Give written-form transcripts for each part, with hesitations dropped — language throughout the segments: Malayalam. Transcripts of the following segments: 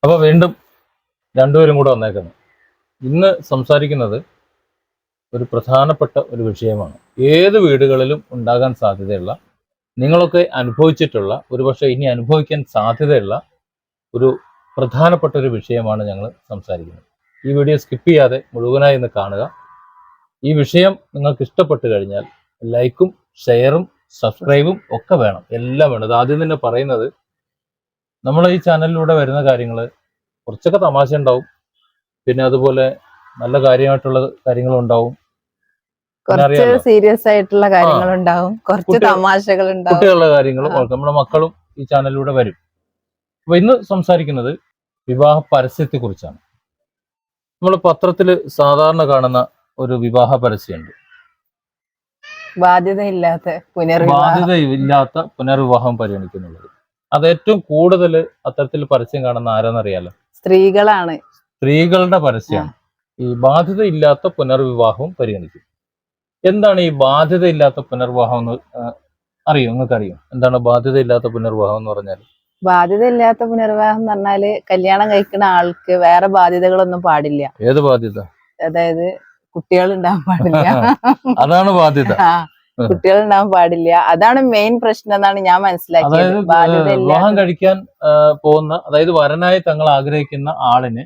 അപ്പോൾ വീണ്ടും രണ്ടുപേരും കൂടെ വന്നേക്കുന്നു. ഇന്ന് സംസാരിക്കുന്നത് ഒരു പ്രധാനപ്പെട്ട ഒരു വിഷയമാണ്. ഏത് വീടുകളിലും ഉണ്ടാകാൻ സാധ്യതയുള്ള, നിങ്ങളൊക്കെ അനുഭവിച്ചിട്ടുള്ള, ഒരുപക്ഷെ ഇനി അനുഭവിക്കാൻ സാധ്യതയുള്ള ഒരു പ്രധാനപ്പെട്ട ഒരു വിഷയമാണ് ഞങ്ങൾ സംസാരിക്കുന്നത്. ഈ വീഡിയോ സ്കിപ്പ് ചെയ്യാതെ മുഴുവനായി ഇന്ന് കാണുക. ഈ വിഷയം നിങ്ങൾക്ക് ഇഷ്ടപ്പെട്ട് കഴിഞ്ഞാൽ ലൈക്കും ഷെയറും സബ്സ്ക്രൈബും ഒക്കെ വേണം, എല്ലാം വേണം. ഇത് ആദ്യം തന്നെ പറയുന്നത്, നമ്മൾ ഈ ചാനലിലൂടെ വരുന്ന കാര്യങ്ങൾ കുറച്ചൊക്കെ തമാശ ഉണ്ടാവും, പിന്നെ അതുപോലെ നല്ല കാര്യമായിട്ടുള്ള കാര്യങ്ങളും ഉണ്ടാവും, കുറച്ച് സീരിയസ് ആയിട്ടുള്ള കാര്യങ്ങളുണ്ടാവും, കുറച്ച് തമാശകളുണ്ടാവും, കുട്ടികളുടെ കാര്യങ്ങളും നമ്മുടെ മക്കളും ഈ ചാനലിലൂടെ വരും. അപ്പൊ ഇന്ന് സംസാരിക്കുന്നത് വിവാഹ പരസ്യത്തെ കുറിച്ചാണ്. നമ്മൾ പത്രത്തിൽ സാധാരണ കാണുന്ന ഒരു വിവാഹ പരസ്യമുണ്ട്, ബാധ്യതയില്ലാത്ത പുനർവിവാഹം പരിഗണിക്കുന്നുള്ളത്. അത് ഏറ്റവും കൂടുതൽ അത്തരത്തിൽ പരസ്യം കാണുന്ന ആരാന്നറിയാലോ? സ്ത്രീകളാണ്. സ്ത്രീകളുടെ പരസ്യമാണ് ഈ ബാധ്യതയില്ലാത്ത പുനർവിവാഹവും പരിഗണിക്കും. എന്താണ് ഈ ബാധ്യതയില്ലാത്ത പുനർവിവാഹം എന്ന് അറിയോ? നിങ്ങൾക്ക് അറിയോ എന്താണ് ബാധ്യതയില്ലാത്ത പുനർവിവാഹം എന്ന് പറഞ്ഞാൽ? ബാധ്യതയില്ലാത്ത പുനർവിവാഹം എന്ന് പറഞ്ഞാല് കല്യാണം കഴിക്കുന്ന ആൾക്ക് വേറെ ബാധ്യതകളൊന്നും പാടില്ല. ഏത് ബാധ്യത? അതായത് കുട്ടികൾ ഉണ്ടാവാൻ പാടില്ല. അതാണ് ബാധ്യത. കുട്ടികൾ ഉണ്ടാവാൻ പാടില്ല, അതാണ് മെയിൻ പ്രശ്നം എന്നാണ് ഞാൻ മനസ്സിലാക്കിയത്. വിവാഹം കഴിക്കാൻ പോകുന്ന, അതായത് വരനായി തങ്ങൾ ആഗ്രഹിക്കുന്ന ആളിന്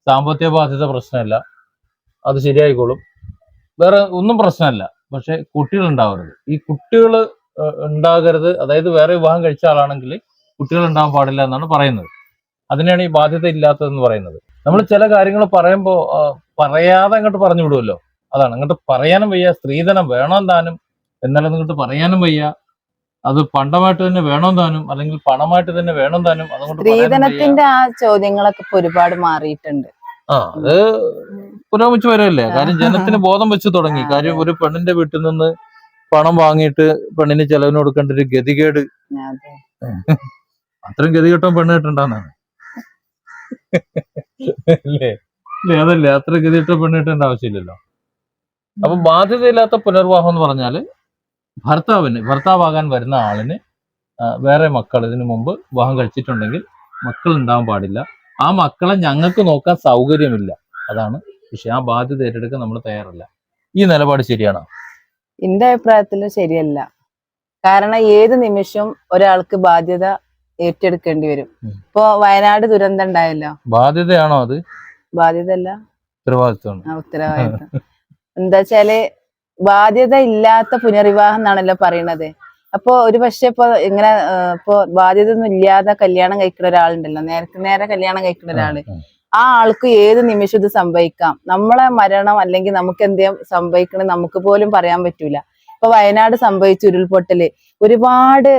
സാമ്പത്തിക ബാധ്യത പ്രശ്നമല്ല, അത് ശരിയായിക്കോളും, വേറെ ഒന്നും പ്രശ്നമല്ല. പക്ഷെ കുട്ടികൾ ഉണ്ടാവരുത്. ഈ കുട്ടികൾ ഉണ്ടാകരുത്, അതായത് വേറെ വിവാഹം കഴിച്ച ആളാണെങ്കിൽ കുട്ടികൾ ഉണ്ടാവാൻ പാടില്ല എന്നാണ് പറയുന്നത്. അതിനെയാണ് ഈ ബാധ്യത ഇല്ലാത്തതെന്ന് പറയുന്നത്. നമ്മൾ ചില കാര്യങ്ങൾ പറയുമ്പോൾ പറയാതെ അങ്ങോട്ട് പറഞ്ഞു വിടുമല്ലോ, അതാണ്. അങ്ങോട്ട് പറയാനും വയ്യ, സ്ത്രീധനം വേണം താനും എന്നാലും അങ്ങോട്ട് പറയാനും വയ്യ, അത് പണ്ടമായിട്ട് തന്നെ വേണം താനും, അല്ലെങ്കിൽ പണമായിട്ട് തന്നെ വേണം താനും. അതുകൊണ്ട് സ്ത്രീധനത്തിന്റെ ആ ചോദ്യങ്ങളൊക്കെ ഒരുപാട് മാറിയിട്ടുണ്ട്. അത് പുരോഗമിച്ചു വരല്ലേ. കാര്യം ജനത്തിന് ബോധം വെച്ച് തുടങ്ങി. കാര്യം ഒരു പെണ്ണിന്റെ വീട്ടിൽ നിന്ന് പണം വാങ്ങിയിട്ട് പെണ്ണിന് ചെലവിന് കൊടുക്കേണ്ട ഒരു ഗതികേട്, അത്രയും ഗതികെട്ടോ പെണ്ണ് കിട്ടണ്ടെന്നാണ് അല്ലേ? അതല്ലേ, അത്ര ഗതികെട്ടോ പെണ്ണ് കിട്ടേണ്ട ആവശ്യമില്ലല്ലോ. അപ്പൊ ബാധ്യതയില്ലാത്ത പുനർവിവാഹം എന്ന് പറഞ്ഞാല് ഭർത്താവാകാൻ വരുന്ന ആളിന് വേറെ മക്കൾ ഇതിനു മുമ്പ് വിവാഹം കഴിച്ചിട്ടുണ്ടെങ്കിൽ മക്കൾ ഉണ്ടാവാൻ പാടില്ല, ആ മക്കളെ ഞങ്ങൾക്ക് നോക്കാൻ സൗകര്യമില്ല, അതാണ് വിഷയം. ആ ബാധ്യത ഏറ്റെടുക്കാൻ നമ്മൾ തയ്യാറല്ല. ഈ നിലപാട് ശരിയാണോ? എന്റെ അഭിപ്രായത്തിൽ ശരിയല്ല. കാരണം ഏത് നിമിഷം ഒരാൾക്ക് ബാധ്യത ഏറ്റെടുക്കേണ്ടി വരും. ഇപ്പൊ വയനാട് ദുരന്തം ഉണ്ടായല്ലോ, ബാധ്യതയാണോ അത്? ബാധ്യതയല്ല, ഉത്തരവാദിത്വമാണ്. ഉത്തരവാദിത്വം. എന്താ വെച്ചാല് ബാധ്യത ഇല്ലാത്ത പുനർവിവാഹം എന്നാണല്ലോ പറയണത്. അപ്പൊ ഒരു പക്ഷെ ഇപ്പൊ ഇങ്ങനെ ഇപ്പൊ ബാധ്യത ഒന്നും ഇല്ലാതെ കല്യാണം കഴിക്കുന്ന ഒരാളുണ്ടല്ലോ, നേരെ കല്യാണം കഴിക്കുന്ന ഒരാള്, ആ ആൾക്ക് ഏത് നിമിഷം ഇത് സംഭവിക്കാം. നമ്മളെ മരണം അല്ലെങ്കിൽ നമുക്ക് എന്തെങ്കിലും സംഭവിക്കണം നമുക്ക് പോലും പറയാൻ പറ്റൂല. ഇപ്പൊ വയനാട് സംഭവിച്ച ഉരുൾപൊട്ടല് ഒരുപാട്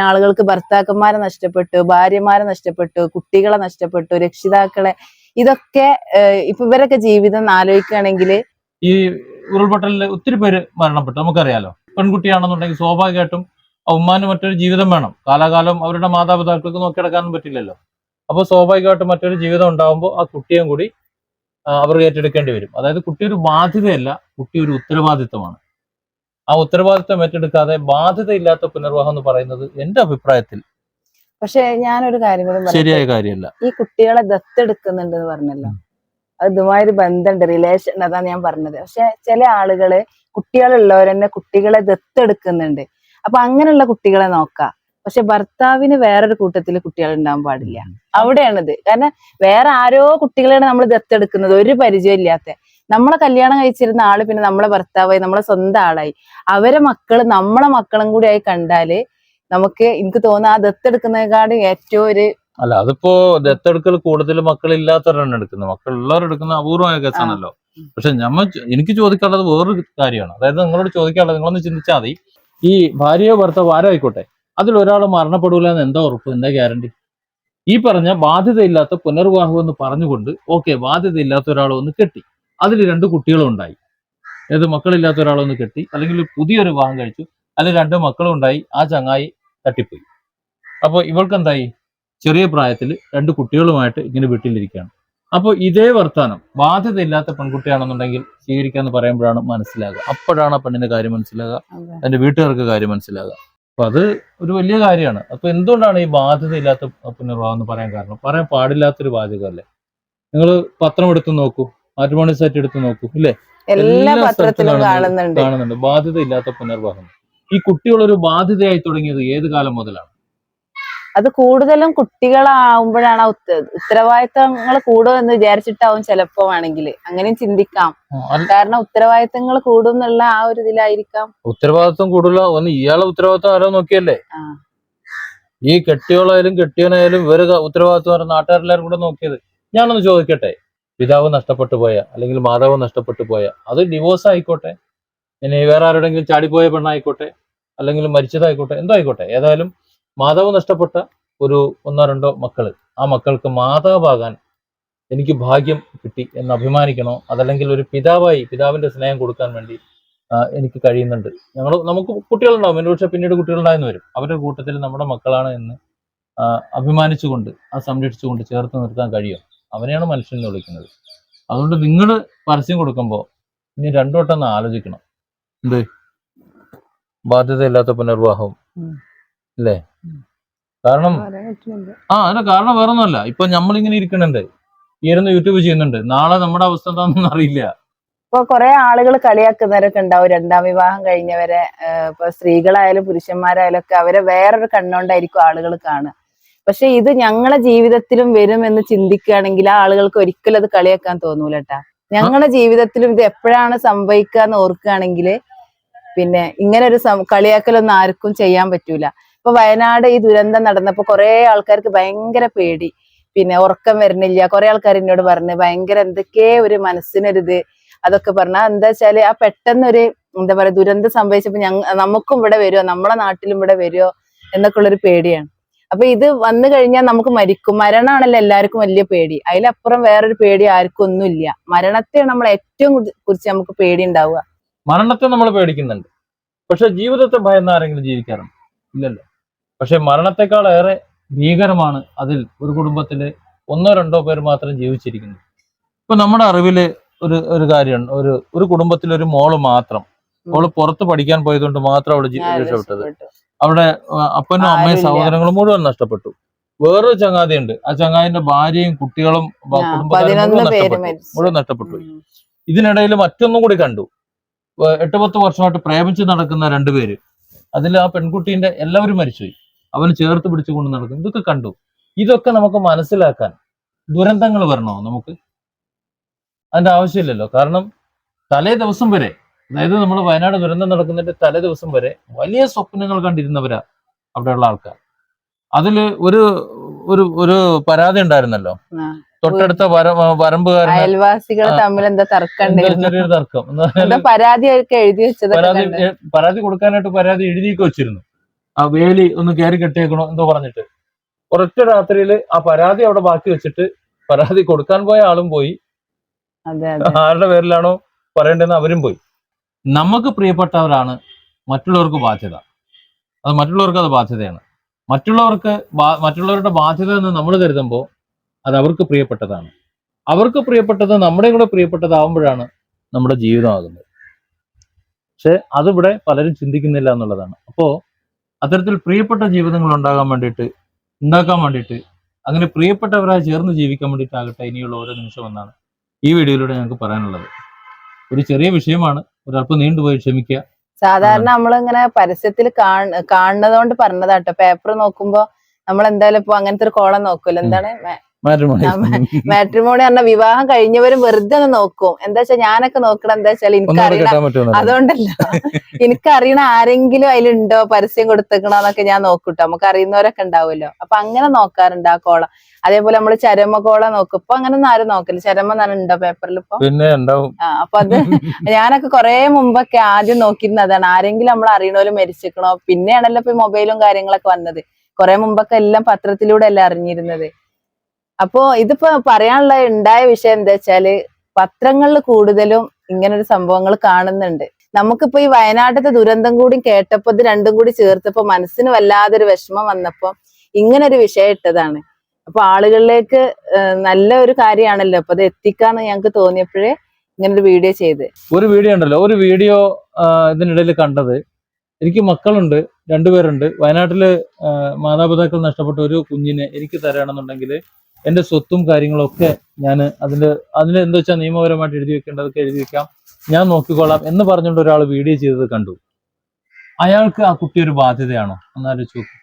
ആളുകൾക്ക് ഭർത്താക്കന്മാരെ നഷ്ടപ്പെട്ടു, ഭാര്യമാരെ നഷ്ടപ്പെട്ടു, കുട്ടികളെ നഷ്ടപ്പെട്ടു, രക്ഷിതാക്കളെ. ഇതൊക്കെ ഇപ്പൊ ഇവരൊക്കെ ജീവിതം ആലോചിക്കുകയാണെങ്കിൽ, ഈ ഉരുൾപൊട്ടലിൽ ഒത്തിരി പേര് മരണപ്പെട്ടു, നമുക്കറിയാലോ. പെൺകുട്ടിയാണെന്നുണ്ടെങ്കിൽ സ്വാഭാവികമായിട്ടും ഉമ്മാന് മറ്റൊരു ജീവിതം വേണം, കാലാകാലം അവരുടെ മാതാപിതാക്കൾക്ക് നോക്കിയെടുക്കാനും പറ്റില്ലല്ലോ. അപ്പോൾ സ്വാഭാവികമായിട്ടും മറ്റൊരു ജീവിതം ഉണ്ടാകുമ്പോൾ ആ കുട്ടിയും കൂടി അവർ ഏറ്റെടുക്കേണ്ടി വരും. അതായത് കുട്ടി ഒരു ബാധ്യതയല്ല, കുട്ടി ഒരു ഉത്തരവാദിത്തമാണ്. ആ ഉത്തരവാദിത്തം ഏറ്റെടുക്കാതെ ബാധ്യതയില്ലാത്ത പുനർവിവാഹം എന്ന് പറയുന്നത് എന്റെ അഭിപ്രായത്തിൽ പക്ഷെ ഞാനൊരു കാര്യം കൂടി ശരിയായ കാര്യമല്ല. ഈ കുട്ടികളെ ദത്തെടുക്കുന്നുണ്ട് എന്ന് പറഞ്ഞല്ലോ, അതുമായൊരു ബന്ധമുണ്ട്, റിലേഷൻ, അതാണ് ഞാൻ പറഞ്ഞത്. പക്ഷെ ചില ആളുകള് കുട്ടികളുള്ളവരെന്നെ കുട്ടികളെ ദത്തെടുക്കുന്നുണ്ട്. അപ്പൊ അങ്ങനെയുള്ള കുട്ടികളെ നോക്കാം. പക്ഷെ ഭർത്താവിന് വേറൊരു കൂട്ടത്തിൽ കുട്ടികൾ ഉണ്ടാവാൻ പാടില്ല, അവിടെയാണിത്. കാരണം വേറെ ആരോ കുട്ടികളെയാണ് നമ്മൾ ദത്തെടുക്കുന്നത്, ഒരു പരിചയം ഇല്ലാത്ത. നമ്മളെ കല്യാണം കഴിച്ചിരുന്ന ആള് പിന്നെ നമ്മളെ ഭർത്താവായി, നമ്മളെ സ്വന്തം ആളായി. അവരെ മക്കള് നമ്മളെ മക്കളും കൂടി ആയി കണ്ടാല് നമുക്ക്, എനിക്ക് തോന്നുന്നു, ആ ദത്തെടുക്കുന്നതിനെക്കാട് ഏറ്റവും ഒരു അല്ല, അതിപ്പോ ദത്തെടുക്കൽ കൂടുതൽ മക്കളില്ലാത്തവരാണ് എടുക്കുന്നത്, മക്കളുള്ളവരെടുക്കുന്ന അപൂർവമായ കേസാണല്ലോ. പക്ഷെ എനിക്ക് ചോദിക്കാനുള്ളത് വേറൊരു കാര്യമാണ്. അതായത് നിങ്ങളോട് ചോദിക്കാനുള്ളത്, നിങ്ങളൊന്ന് ചിന്തിച്ചാൽ മതി. ഈ ഭാര്യയോ ഭർത്താവോ ആരോ ആയിക്കോട്ടെ, അതിലൊരാൾ മരണപ്പെടൂല എന്ന് എന്താ ഉറപ്പ്, എന്താ ഗ്യാരണ്ടി? ഈ പറഞ്ഞ ബാധ്യതയില്ലാത്ത പുനർവിവാഹം എന്ന് പറഞ്ഞുകൊണ്ട്, ഓക്കെ, ബാധ്യതയില്ലാത്ത ഒരാളെ ഒന്ന് കെട്ടി, അതിൽ 2 കുട്ടികളും ഉണ്ടായി, ഏത് മക്കളില്ലാത്ത ഒരാളൊന്ന് കെട്ടി, അല്ലെങ്കിൽ പുതിയൊരു വിവാഹം കഴിച്ചു, അല്ലെങ്കിൽ 2 മക്കളും ഉണ്ടായി, ആ ചങ്ങായി തട്ടിപ്പോയി. അപ്പോൾ ഇവൾക്ക് എന്തായി? ചെറിയ പ്രായത്തിൽ 2 കുട്ടികളുമായിട്ട് ഇങ്ങനെ വീട്ടിലിരിക്കുകയാണ്. അപ്പോൾ ഇതേ വർത്താനം ബാധ്യതയില്ലാത്ത പെൺകുട്ടിയാണെന്നുണ്ടെങ്കിൽ സ്വീകരിക്കാന്ന് പറയുമ്പോഴാണ് മനസ്സിലാകുക. അപ്പോഴാണ് ആ പെണ്ണിന്റെ കാര്യം മനസ്സിലാകുക, അതിന്റെ വീട്ടുകാർക്ക് കാര്യം മനസ്സിലാകുക. അപ്പൊ അത് ഒരു വലിയ കാര്യമാണ്. അപ്പൊ എന്തുകൊണ്ടാണ് ഈ ബാധ്യത ഇല്ലാത്ത പുനർവിവാഹം എന്ന് പറയാൻ കാരണം? പറയാൻ പാടില്ലാത്തൊരു വാചകമല്ലേ? നിങ്ങൾ പത്രം എടുത്ത് നോക്കൂ, മാട്രിമോണി സൈറ്റ് എടുത്ത് നോക്കൂ, ഇല്ലേ? എല്ലാ എല്ലാ സ്ഥലത്തും പത്രത്തിലും കാണുന്നുണ്ട്. കാണുന്നുണ്ട് ബാധ്യത ഇല്ലാത്ത പുനർവിവാഹം. ഈ കുട്ടികളൊരു ബാധ്യതയായി തുടങ്ങിയത് ഏത് കാലം മുതലാണ്? അത് കൂടുതലും കുട്ടികളാവുമ്പോഴാണ് ഉത്തരവാദിത്തങ്ങൾ കൂടുമെന്ന് വിചാരിച്ചിട്ടാവും ചിലപ്പോ ആണെങ്കിൽ അങ്ങനെയും ചിന്തിക്കാം. കാരണം ഉത്തരവാദിത്തങ്ങൾ കൂടും എന്നുള്ള ആ ഒരു ഇതിലായിരിക്കാം. ഉത്തരവാദിത്വം കൂടുതല ഒന്ന് ഇയാളെ ഉത്തരവാദിത്വം ആരോ നോക്കിയല്ലേ? ഈ കെട്ടിയോളായാലും കെട്ടിയവനായാലും ഇവര് ഉത്തരവാദിത്വം നാട്ടുകാരെല്ലാരും കൂടെ നോക്കിയത്. ഞാനൊന്ന് ചോദിക്കട്ടെ, പിതാവ് നഷ്ടപ്പെട്ടു പോയ അല്ലെങ്കിൽ മാതാവ് നഷ്ടപ്പെട്ടു പോയ, അത് ഡിവോഴ്സ് ആയിക്കോട്ടെ, ഇനി വേറെ ആരുടെങ്കിലും ചാടിപ്പോയ പെണ്ണായിക്കോട്ടെ, അല്ലെങ്കിൽ മരിച്ചതായിക്കോട്ടെ, എന്തോ ആയിക്കോട്ടെ, ഏതായാലും മാതാവ് നഷ്ടപ്പെട്ട ഒരു 1-2 മക്കള്, ആ മക്കൾക്ക് മാതാവാകാൻ എനിക്ക് ഭാഗ്യം കിട്ടി എന്ന് അഭിമാനിക്കണോ? അതല്ലെങ്കിൽ ഒരു പിതാവിന്റെ സ്നേഹം കൊടുക്കാൻ വേണ്ടി എനിക്ക് കഴിയുന്നുണ്ട്. നമുക്ക് കുട്ടികളുണ്ടാവും, പക്ഷെ പിന്നീട് കുട്ടികളുണ്ടായെന്ന് വരും. അവരുടെ കൂട്ടത്തിൽ നമ്മുടെ മക്കളാണ് എന്ന് അഭിമാനിച്ചുകൊണ്ട് സംരക്ഷിച്ചുകൊണ്ട് ചേർത്ത് നിർത്താൻ കഴിയും. അവനെയാണ് മനുഷ്യൻ എന്ന് വിളിക്കുന്നത്. അതുകൊണ്ട് നിങ്ങൾ പരസ്യം കൊടുക്കുമ്പോൾ ഇനി 2 വട്ടം ഒന്ന് ആലോചിക്കണം. എന്ത് ബാധ്യതയില്ലാത്ത പുനർവിവാഹവും, അല്ലേ? കാരണം അതിന്റെ കാരണം വേറെ ഒന്നുമല്ല. ഇപ്പൊ നമ്മളിങ്ങനെ ഇരിക്കുന്നുണ്ട്, ഇരുന്ന് യൂട്യൂബ് ചെയ്യുന്നുണ്ട്, നാളെ നമ്മുടെ അവസ്ഥ എന്താണെന്ന് അറിയില്ല. ഇപ്പൊ കുറെ ആളുകൾ കളിയാക്കുന്നവരൊക്കെ ഉണ്ടാവും, 2ാം വിവാഹം കഴിഞ്ഞവരെ. ഇപ്പൊ സ്ത്രീകളായാലും പുരുഷന്മാരായാലും ഒക്കെ അവരെ വേറൊരു കണ്ണുകൊണ്ടായിരിക്കും ആളുകൾ കാണുക. പക്ഷെ ഇത് ഞങ്ങളെ ജീവിതത്തിലും വരും എന്ന് ചിന്തിക്കുകയാണെങ്കിൽ ആ ആളുകൾക്ക് ഒരിക്കലും അത് കളിയാക്കാൻ തോന്നൂലട്ടാ. ഞങ്ങളുടെ ജീവിതത്തിലും ഇത് എപ്പോഴാണ് സംഭവിക്കാന്ന് ഓർക്കുകയാണെങ്കിൽ പിന്നെ ഇങ്ങനെ ഒരു കളിയാക്കലൊന്നും ആർക്കും ചെയ്യാൻ പറ്റൂല. ഇപ്പൊ വയനാട് ഈ ദുരന്തം നടന്നപ്പോ കുറെ ആൾക്കാർക്ക് ഭയങ്കര പേടി, പിന്നെ ഉറക്കം വരുന്നില്ല. കുറെ ആൾക്കാർ എന്നോട് പറഞ്ഞ് ഭയങ്കര എന്തൊക്കെ ഒരു മനസ്സിനൊരിത്, അതൊക്കെ പറഞ്ഞാൽ എന്താ വെച്ചാല് ആ പെട്ടെന്നൊരു എന്താ പറയാ ദുരന്തം സംഭവിച്ചപ്പോ നമുക്കും ഇവിടെ വരുമോ, നമ്മളെ നാട്ടിലും ഇവിടെ വരുമോ എന്നൊക്കെ ഉള്ളൊരു പേടിയാണ്. അപ്പൊ ഇത് വന്നു കഴിഞ്ഞാൽ നമുക്ക് മരണമാണല്ലോ എല്ലാവർക്കും വലിയ പേടി. അതിലപ്പുറം വേറൊരു പേടി ആർക്കും ഒന്നുമില്ല. മരണത്തെ നമ്മൾ ഏറ്റവും കുറിച്ച് നമുക്ക് പേടി ഉണ്ടാവുക. മരണത്തെ നമ്മൾ പേടിക്കുന്നുണ്ട്, പക്ഷെ ജീവിതത്തെ ഭയന്ന് ആരെങ്കിലും ജീവിക്കാറുണ്ട്? ഇല്ലല്ലോ. പക്ഷെ മരണത്തെക്കാൾ ഏറെ ഭീകരമാണ് അതിൽ ഒരു കുടുംബത്തില് 1-2 പേർ മാത്രം ജീവിച്ചിരിക്കുന്നത്. ഇപ്പൊ നമ്മുടെ അറിവില് ഒരു കാര്യമാണ്, ഒരു കുടുംബത്തിൽ ഒരു മോള് മാത്രം, അവള് പുറത്ത് പഠിക്കാൻ പോയതുകൊണ്ട് മാത്രം അവള് രക്ഷപ്പെട്ടത്. അവിടെ അപ്പനും അമ്മയും സഹോദരങ്ങളും മുഴുവൻ നഷ്ടപ്പെട്ടു. വേറൊരു ചങ്ങാതി ഉണ്ട്, ആ ചങ്ങാതിന്റെ ഭാര്യയും കുട്ടികളും കുടുംബക്കാരും മുഴുവൻ നഷ്ടപ്പെട്ടു. ഇതിനിടയിൽ മറ്റൊന്നും കൂടി കണ്ടു. 8-10 വർഷമായിട്ട് പ്രേമിച്ച് നടക്കുന്ന 2 പേര്, അതിൽ ആ പെൺകുട്ടീന്റെ എല്ലാവരും മരിച്ചുപോയി. അവന് ചേർത്ത് പിടിച്ചുകൊണ്ട് നടക്കുന്നു. ഇതൊക്കെ കണ്ടു. ഇതൊക്കെ നമുക്ക് മനസ്സിലാക്കാൻ ദുരന്തങ്ങൾ വരണോ നമുക്ക്? അതിന്റെ ആവശ്യമില്ലല്ലോ. കാരണം തലേ ദിവസം വരെ, അതായത് നമ്മൾ വയനാട് ദുരന്തം നടക്കുന്നതിന്റെ തലേ ദിവസം വരെ വലിയ സ്വപ്നങ്ങൾ കണ്ടിരുന്നവരാ അവിടെയുള്ള ആൾക്കാർ. അതില് ഒരു പരാതി ഉണ്ടായിരുന്നല്ലോ, തൊട്ടടുത്ത വരമ്പുകാരൻ അയൽവാസികൾ തമ്മിൽ എന്താ ചെറിയൊരു തർക്കം. പരാതി കൊടുക്കാനായിട്ട് പരാതി എഴുതിയൊക്കെ വെച്ചിരുന്നു. ആ വേലി ഒന്ന് കയറി കെട്ടിയേക്കണോ എന്തോ പറഞ്ഞിട്ട്. ഒരൊറ്റ രാത്രിയിൽ ആ പരാതി അവിടെ ബാക്കി വെച്ചിട്ട് പരാതി കൊടുക്കാൻ പോയ ആളും പോയി, ആരുടെ പേരിലാണോ പറയേണ്ടതെന്ന് അവരും പോയി. നമുക്ക് പ്രിയപ്പെട്ടവരാണ് മറ്റുള്ളവർക്ക് ബാധ്യത. അത് മറ്റുള്ളവർക്ക് അത് ബാധ്യതയാണ്. മറ്റുള്ളവരുടെ ബാധ്യത എന്ന് നമ്മൾ കരുതുമ്പോൾ അത് അവർക്ക് പ്രിയപ്പെട്ടതാണ്. അവർക്ക് പ്രിയപ്പെട്ടത് നമ്മുടെ കൂടെ പ്രിയപ്പെട്ടതാവുമ്പോഴാണ് നമ്മുടെ ജീവിതമാകുന്നത്. പക്ഷെ അതിവിടെ പലരും ചിന്തിക്കുന്നില്ല എന്നുള്ളതാണ്. അപ്പോ അത്തരത്തിൽ പ്രിയപ്പെട്ട ജീവിതങ്ങൾ ഉണ്ടാക്കാൻ വേണ്ടിയിട്ട് അങ്ങനെ പ്രിയപ്പെട്ടവരായി ചേർന്ന് ജീവിക്കാൻ വേണ്ടിയിട്ടാകട്ടെ ഇനിയുള്ള ഓരോ നിമിഷം എന്നാണ് ഈ വീഡിയോയിലൂടെ ഞങ്ങൾക്ക് പറയാനുള്ളത്. ഒരു ചെറിയ വിഷയമാണ്, ഒരല്പം നീണ്ടുപോയി ക്ഷമിക്കുക. സാധാരണ നമ്മളിങ്ങനെ പരസ്യത്തിൽ കാണുന്നതുകൊണ്ട് പറഞ്ഞതാട്ടോ. പേപ്പർ നോക്കുമ്പോ നമ്മൾ എന്തായാലും ഇപ്പൊ അങ്ങനത്തെ ഒരു കോളം നോക്കൂല്ലോ, എന്താണ് മാട്രിമോണി പറഞ്ഞ വിവാഹം കഴിഞ്ഞവരും വെറുതെ ഒന്ന് നോക്കും. എന്താ വെച്ചാൽ ഞാനൊക്കെ നോക്കണം, എന്താ വെച്ചാൽ എനിക്കറിയണം, അതുകൊണ്ടല്ല എനിക്കറിയണ ആരെങ്കിലും അതിലുണ്ടോ പരസ്യം കൊടുത്തേക്കണോന്നൊക്കെ ഞാൻ നോക്കൂട്ടോ. നമുക്ക് അറിയുന്നവരൊക്കെ ഉണ്ടാവുമല്ലോ, അപ്പൊ അങ്ങനെ നോക്കാറുണ്ട് ആ കോളം. അതേപോലെ നമ്മള് ചരമ കോളം നോക്കും. ഇപ്പൊ അങ്ങനെ ഒന്നും ആരും നോക്കില്ല. ചരമ ഉണ്ടോ പേപ്പറിൽ ഇപ്പൊ? പിന്നെ ഉണ്ടാവും. അപ്പൊ അത് ഞാനൊക്കെ കുറെ മുമ്പൊക്കെ ആദ്യം നോക്കിയിരുന്നതാണ്, ആരെങ്കിലും നമ്മൾ അറിയണോലും മരിച്ചിക്കണോ. പിന്നെയാണല്ലോ ഇപ്പൊ മൊബൈലും കാര്യങ്ങളൊക്കെ വന്നത്. കുറെ മുമ്പൊക്കെ എല്ലാം പത്രത്തിലൂടെ അല്ല അറിഞ്ഞിരുന്നത്. അപ്പോ ഇതിപ്പോ പറയാനുള്ള ഉണ്ടായ വിഷയം എന്താ വെച്ചാല് പത്രങ്ങളിൽ കൂടുതലും ഇങ്ങനൊരു സംഭവങ്ങൾ കാണുന്നുണ്ട്. നമുക്കിപ്പോ ഈ വയനാട്ടിലത്തെ ദുരന്തം കൂടി കേട്ടപ്പോ ഇത് രണ്ടും കൂടി ചേർത്തപ്പോ മനസ്സിന് വല്ലാതൊരു വിഷമം വന്നപ്പോ ഇങ്ങനൊരു വിഷയം ഇട്ടതാണ്. അപ്പൊ ആളുകളിലേക്ക് നല്ല ഒരു കാര്യമാണല്ലോ അപ്പൊ അത് എത്തിക്കാന്ന് ഞങ്ങൾക്ക് തോന്നിയപ്പോഴേ ഇങ്ങനൊരു വീഡിയോ ചെയ്ത്. ഒരു വീഡിയോ ഉണ്ടല്ലോ, ഒരു വീഡിയോ ഇതിനിടയിൽ കണ്ടത്, എനിക്ക് മക്കളുണ്ട്, രണ്ടുപേരുണ്ട്. വയനാട്ടില് മാതാപിതാക്കൾ നഷ്ടപ്പെട്ട ഒരു കുഞ്ഞിനെ എനിക്ക് തരാണെന്നുണ്ടെങ്കിൽ എന്റെ സ്വത്തും കാര്യങ്ങളും ഒക്കെ ഞാൻ അതിന് എന്താ വെച്ചാൽ നിയമപരമായിട്ട് എഴുതി വെക്കേണ്ടതൊക്കെ എഴുതി വെക്കാം, ഞാൻ നോക്കിക്കോളാം എന്ന് പറഞ്ഞുകൊണ്ട് ഒരാൾ വീഡിയോ ചെയ്തത് കണ്ടു. അയാൾക്ക് ആ കുട്ടി ഒരു ബാധ്യതയാണോ? ഒന്നാലോചിച്ച് നോക്ക്.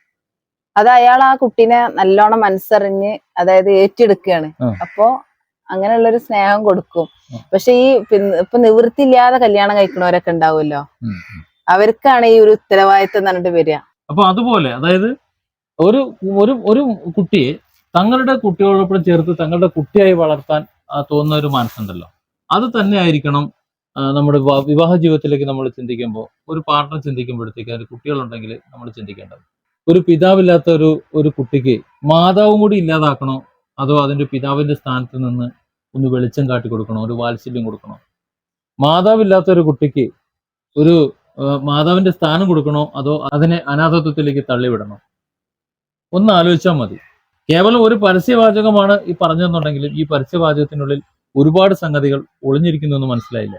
അത് അയാൾ ആ കുട്ടീനെ നല്ലോണം മനസ്സറിഞ്ഞ് അതായത് ഏറ്റെടുക്കുകയാണ്. അപ്പോ അങ്ങനെയുള്ളൊരു സ്നേഹം കൊടുക്കും. പക്ഷെ ഈ ഇപ്പൊ നിവൃത്തിയില്ലാതെ കല്യാണം കഴിക്കണവരൊക്കെ ഉണ്ടാവുമല്ലോ, അവർക്കാണ് ഈ ഒരു ഉത്തരവാദിത്വം എന്നിട്ട് വരിക. അപ്പൊ അതുപോലെ അതായത് ഒരു ഒരു ഒരു കുട്ടിയെ തങ്ങളുടെ കുട്ടികളോടൊപ്പം ചേർത്ത് തങ്ങളുടെ കുട്ടിയായി വളർത്താൻ തോന്നുന്ന ഒരു മനസ്സുണ്ടല്ലോ, അത് തന്നെ ആയിരിക്കണം നമ്മുടെ വിവാഹ ജീവിതത്തിലേക്ക് നമ്മൾ ചിന്തിക്കുമ്പോൾ, ഒരു പാർട്ട്ണർ ചിന്തിക്കുമ്പോഴത്തേക്ക് അതിന് കുട്ടികളുണ്ടെങ്കിൽ നമ്മൾ ചിന്തിക്കേണ്ടത്. ഒരു പിതാവില്ലാത്ത ഒരു കുട്ടിക്ക് മാതാവും കൂടി ഇല്ലാതാക്കണോ, അതോ അതിന്റെ പിതാവിന്റെ സ്ഥാനത്ത് നിന്ന് ഒന്ന് വെളിച്ചം കാട്ടി കൊടുക്കണോ, ഒരു വാത്സല്യം കൊടുക്കണോ? മാതാവില്ലാത്ത ഒരു കുട്ടിക്ക് ഒരു മാതാവിന്റെ സ്ഥാനം കൊടുക്കണോ, അതോ അതിനെ അനാഥത്വത്തിലേക്ക് തള്ളിവിടണോ? ഒന്ന് ആലോചിച്ചാൽ മതി. കേവലം ഒരു പരസ്യവാചകമാണ് ഈ പറഞ്ഞതെന്നുണ്ടെങ്കിലും ഈ പരസ്യവാചകത്തിനുള്ളിൽ ഒരുപാട് സംഗതികൾ ഒളിഞ്ഞിരിക്കുന്നു എന്ന് മനസ്സിലായില്ല.